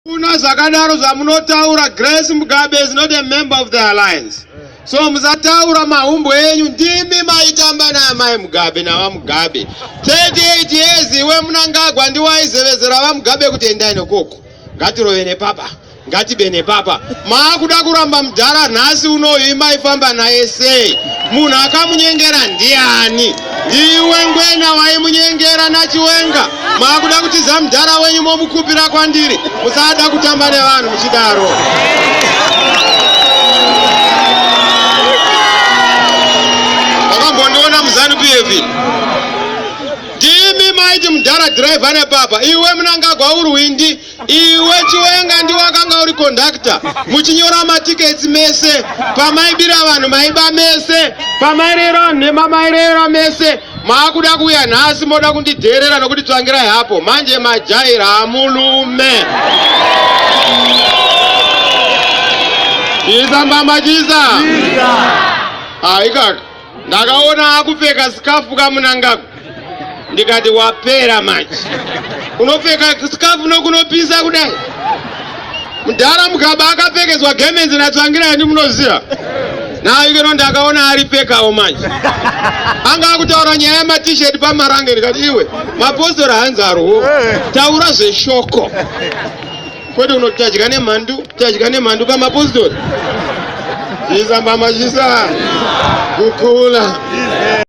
Kuna zakadaro zamunotaura Grace Mugabe is not a member of the alliance. So muzataura mahumbo enyu ndimi maitamba na mai Mugabe na wa Mugabe. 38 years iwe munangagwa ndi waizevezera wa Mugabe kuti endani koko. Ngatirove nepapa. Ngatibene papa. Maakuda kuramba mudhara nhasi unoyu maifamba naye sei. Munhu akamunyengera ndiani? Ndiwe ngwena waimunyengera naChiwenga. Maakuda kutiza mudhara wenyu momukupira kwandiri. Musada kutamba nevanhu muchidaro. Wakambondiona muzanu PF. Ndimi maiti mudhara driver nepapa. Iwe munangagwa uri windi. Iwe Chiwenga ndi wakanga uri conductor. Muchinyora matickets mese. Pamaibira vanhu maiba mese. Pamairera nemamairera mese. Maakuda kuya nhasi moda kundidherera nokuti tsvangira hapo. Manje majaira amulume. Chiza mbamba chiza. Ikaka. Ndakaona akupfeka sikafu kamunangaku. Ndikati wapera manje. Unopfeka sikafu nokunopisa kudai. Mudhara Mugabe akapfekedzwa gemenzi naTsvangirai munoziva. Na ikero ndakaona aripfekawo manje. Anga akutaura nyaya yema-t-shirt pamarange ndikati iwe mapostori hanzi arowo. Taura zveshoko. Kwete unotadya nemhandu pamapostori. Chiza mbama chisa kukula.